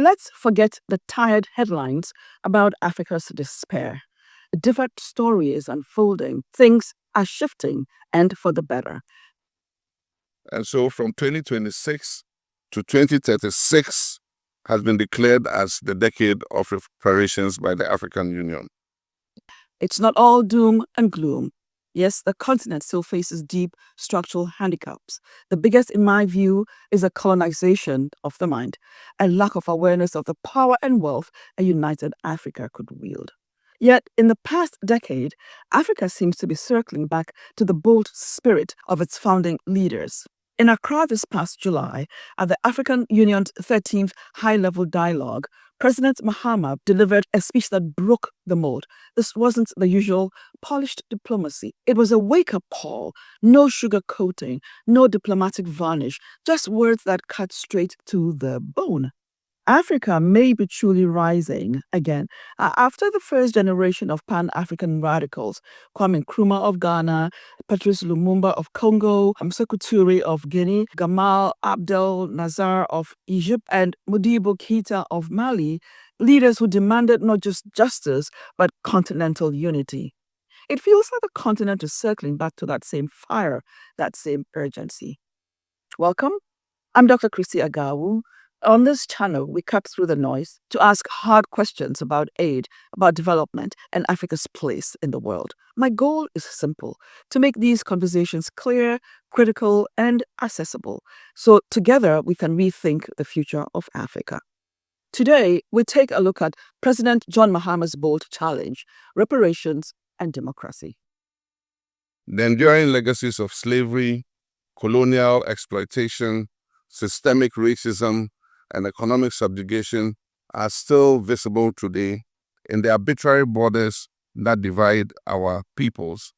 Let's forget the tired headlines about Africa's despair. A different story is unfolding. Things are shifting, and for the better. And so from 2026 to 2036 has been declared as the decade of reparations by the African Union. It's not all doom and gloom. Yes, the continent still faces deep structural handicaps. The biggest, in my view, is a colonization of the mind, a lack of awareness of the power and wealth a united Africa could wield. Yet, in the past decade, Africa seems to be circling back to the bold spirit of its founding leaders. In Accra this past July, at the African Union's 13th high-level dialogue, President Mahama delivered a speech that broke the mold. This wasn't the usual polished diplomacy. It was a wake-up call. No sugarcoating, no diplomatic varnish, just words that cut straight to the bone. Africa may be truly rising again after the first generation of Pan-African radicals, Kwame Nkrumah of Ghana, Patrice Lumumba of Congo, Sekou Touré of Guinea, Gamal Abdel Nasser of Egypt, and Modibo Keïta of Mali, leaders who demanded not just justice, but continental unity. It feels like the continent is circling back to that same fire, that same urgency. Welcome. I'm Dr. Christie Agawu. On this channel, we cut through the noise to ask hard questions about aid, about development, and Africa's place in the world. My goal is simple: to make these conversations clear, critical, and accessible, so together we can rethink the future of Africa. Today, we take a look at President John Mahama's bold challenge: reparations and democracy. The enduring legacies of slavery, colonial exploitation, systemic racism, and economic subjugation are still visible today in the arbitrary borders that divide our peoples,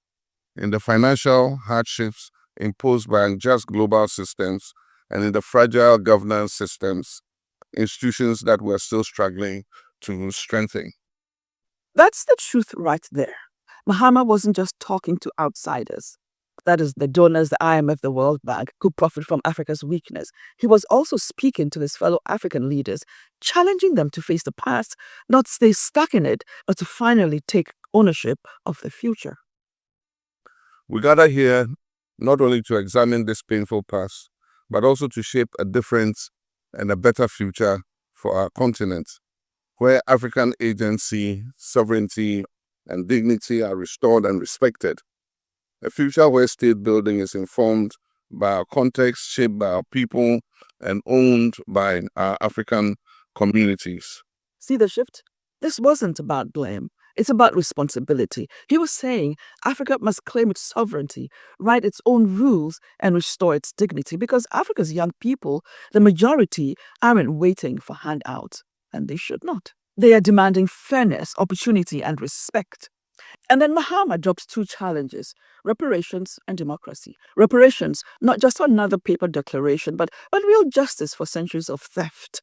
in the financial hardships imposed by unjust global systems, and in the fragile governance systems, institutions that we're still struggling to strengthen. That's the truth right there. Mahama wasn't just talking to outsiders. That is, the donors, the IMF, the World Bank, who profit from Africa's weakness. He was also speaking to his fellow African leaders, challenging them to face the past, not stay stuck in it, but to finally take ownership of the future. We gather here not only to examine this painful past, but also to shape a different and a better future for our continent, where African agency, sovereignty, and dignity are restored and respected. A future where state building is informed by our context, shaped by our people, and owned by our African communities. See the shift? This wasn't about blame. It's about responsibility. He was saying Africa must claim its sovereignty, write its own rules, and restore its dignity, because Africa's young people, the majority, aren't waiting for handouts, and they should not. They are demanding fairness, opportunity, and respect. And then Mahama drops two challenges: reparations and democracy. Reparations, not just another paper declaration, but real justice for centuries of theft.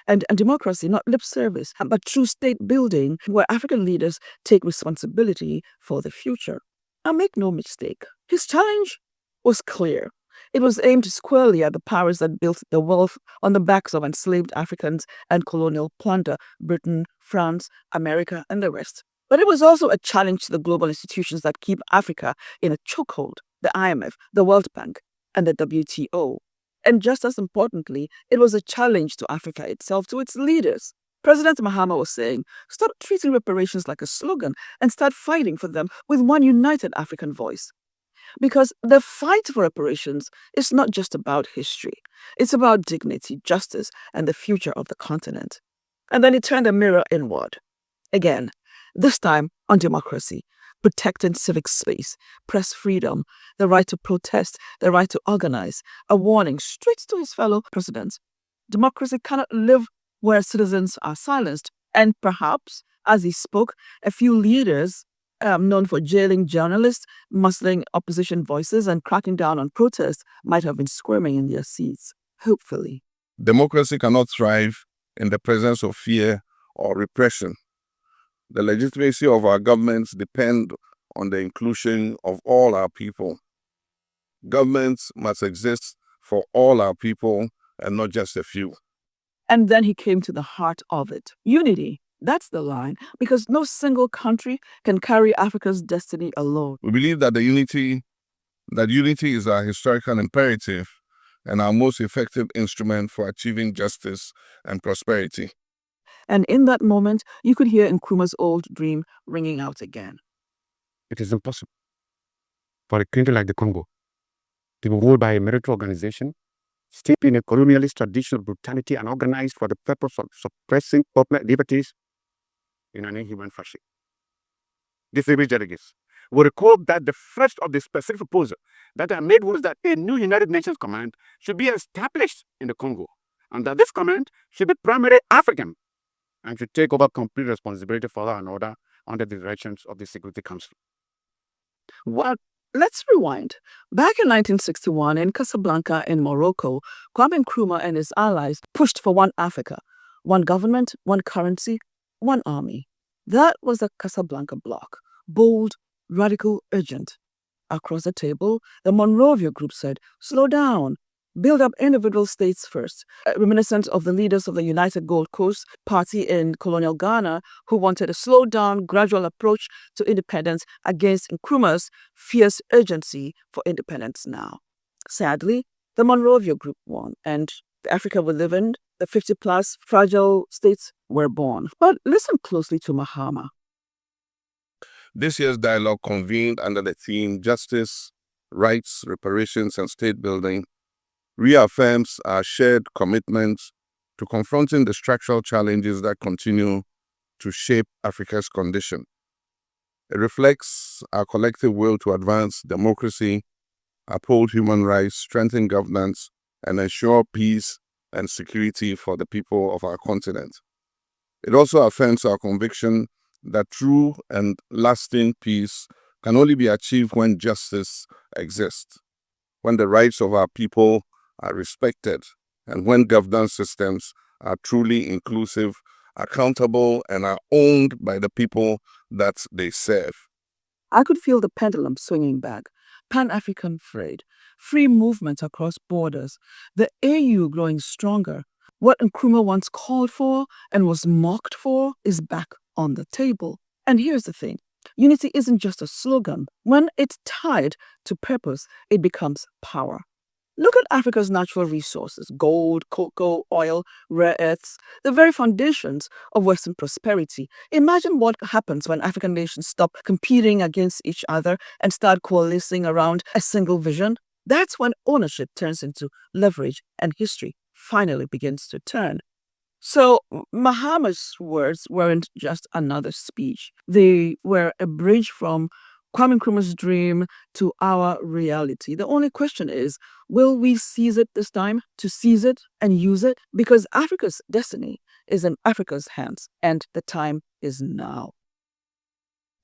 And democracy, not lip service, but true state building where African leaders take responsibility for the future. Now, make no mistake, his challenge was clear. It was aimed squarely at the powers that built the wealth on the backs of enslaved Africans and colonial plunder: Britain, France, America, and the rest. But it was also a challenge to the global institutions that keep Africa in a chokehold: the IMF, the World Bank, and the WTO. And just as importantly, it was a challenge to Africa itself, to its leaders. President Mahama was saying, stop treating reparations like a slogan and start fighting for them with one united African voice. Because the fight for reparations is not just about history. It's about dignity, justice, and the future of the continent. And then he turned the mirror inward. Again, this time on democracy, protecting civic space, press freedom, the right to protest, the right to organize, a warning straight to his fellow presidents. Democracy cannot live where citizens are silenced. And perhaps, as he spoke, a few leaders known for jailing journalists, muzzling opposition voices, and cracking down on protests might have been squirming in their seats, hopefully. Democracy cannot thrive in the presence of fear or repression. The legitimacy of our governments depends on the inclusion of all our people. Governments must exist for all our people and not just a few. And then he came to the heart of it. Unity. That's the line, because no single country can carry Africa's destiny alone. We believe that unity is our historical imperative and our most effective instrument for achieving justice and prosperity. And in that moment, you could hear Nkrumah's old dream ringing out again. It is impossible for a country like the Congo to be ruled by a military organization, steeped in a colonialist tradition of brutality and organized for the purpose of suppressing popular liberties in an inhuman fashion. Distinguished delegates, we recall that the first of the specific proposals that I made was that a new United Nations command should be established in the Congo, and that this command should be primarily African and should take over complete responsibility for law and order under the directions of the Security Council. Well, let's rewind. Back in 1961 in Casablanca in Morocco, Kwame Nkrumah and his allies pushed for one Africa, one government, one currency, one army. That was the Casablanca bloc. Bold, radical, urgent. Across the table, the Monrovia group said, slow down. Build up individual states first, reminiscent of the leaders of the United Gold Coast Party in colonial Ghana, who wanted a slowed-down, gradual approach to independence against Nkrumah's fierce urgency for independence now. Sadly, the Monrovia group won, and the Africa we live in, the 50-plus fragile states were born. But listen closely to Mahama. This year's dialogue, convened under the theme Justice, Rights, Reparations, and State Building, reaffirms our shared commitment to confronting the structural challenges that continue to shape Africa's condition. It reflects our collective will to advance democracy, uphold human rights, strengthen governance, and ensure peace and security for the people of our continent. It also affirms our conviction that true and lasting peace can only be achieved when justice exists, when the rights of our people are respected, and when governance systems are truly inclusive, accountable, and are owned by the people that they serve. I could feel the pendulum swinging back. Pan-African trade, free movement across borders, the AU growing stronger. What Nkrumah once called for and was mocked for is back on the table. And here's the thing. Unity isn't just a slogan. When it's tied to purpose, it becomes power. Look at Africa's natural resources: gold, cocoa, oil, rare earths, the very foundations of Western prosperity. Imagine what happens when African nations stop competing against each other and start coalescing around a single vision. That's when ownership turns into leverage and history finally begins to turn. So Mahama's words weren't just another speech. They were a bridge from Kwame Nkrumah's dream to our reality. The only question is, will we seize it this time, to seize it and use it? Because Africa's destiny is in Africa's hands, and the time is now.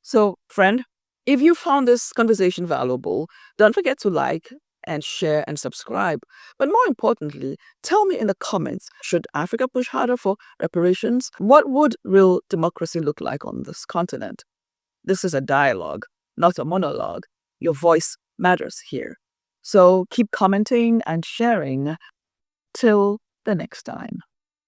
So, friend, if you found this conversation valuable, don't forget to like and share and subscribe. But more importantly, tell me in the comments, should Africa push harder for reparations? What would real democracy look like on this continent? This is a dialogue, not a monologue. Your voice matters here. So keep commenting and sharing. Till the next time.